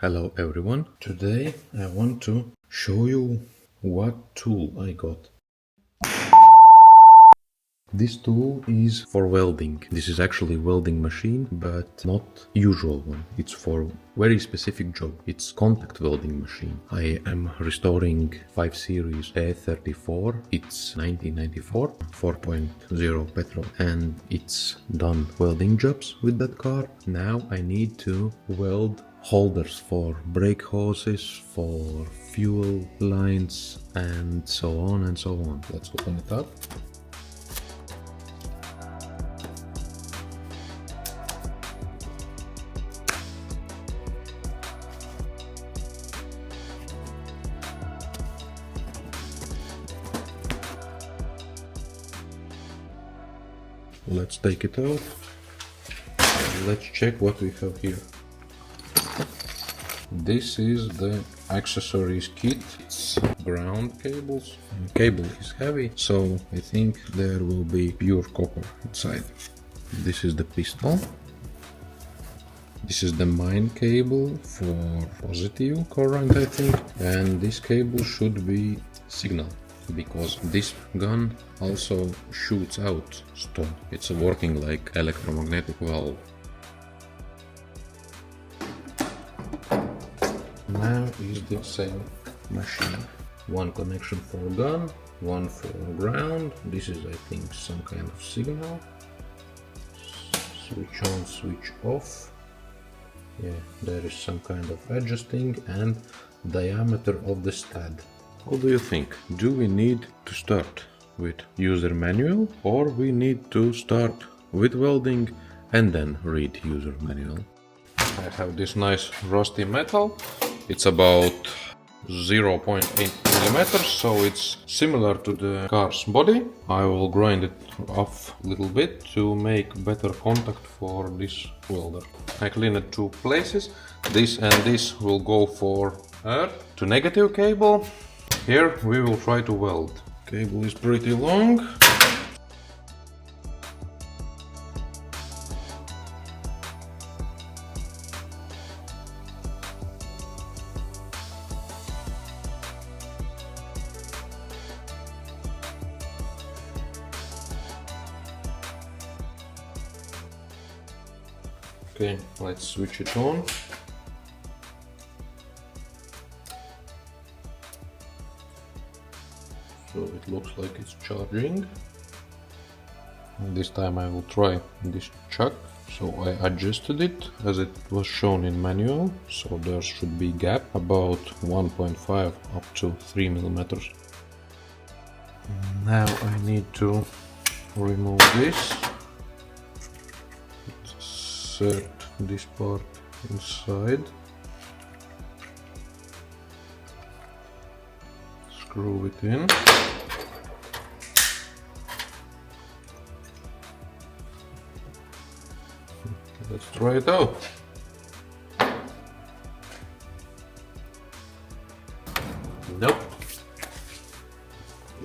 Hello everyone. Today I want to show you what tool I got. This tool is for welding. This is actually a welding machine, but not usual one. It's for very specific job. It's contact welding machine. I am restoring 5 Series E34. It's 1994, 4.0 petrol, and it's done welding jobs with that car. Now I need to weld holders for brake hoses, for fuel lines, and so on and so on. Let's open it up. Let's take it out. Let's check what we have here. This is the accessories kit. It's ground cables. The cable is heavy, so I think there will be pure copper inside. This is the piston. This is the main cable for positive current, I think. And this cable should be signal, because this gun also shoots out stone. It's working like electromagnetic valve. Now is the same machine. One connection for gun, one for ground. This is, I think, some kind of signal. Switch on, switch off. Yeah, there is some kind of adjusting and diameter of the stud. What do you think? Do we need to start with user manual, or we need to start with welding and then read user manual? I have this nice rusty metal. It's about 0.8 millimeters, so it's similar to the car's body. I will grind it off a little bit to make better contact for this welder. I clean it 2 places. This and this will go for earth to negative cable. Here we will try to weld. Cable is pretty long. Okay, let's switch it on. So it looks like it's charging. This time I will try this chuck. So I adjusted it as it was shown in manual. So there should be gap about 1.5 up to 3 millimeters. Now I need to remove this. Insert this part inside. Screw it in. Let's try it out. Nope.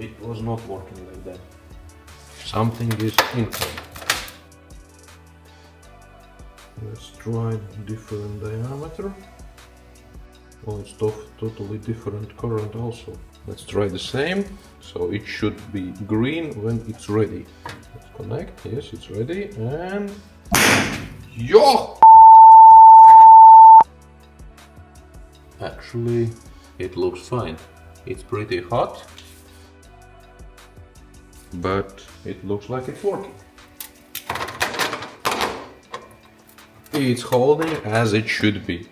It was not working like that. Something is inside. Let's try different diameter. Oh, it's totally different current also. Let's try the same. So it should be green when it's ready. Let's connect. Yes, it's ready. And yo! Actually, it looks fine. It's pretty hot, but it looks like it's working. It's holding as it should be.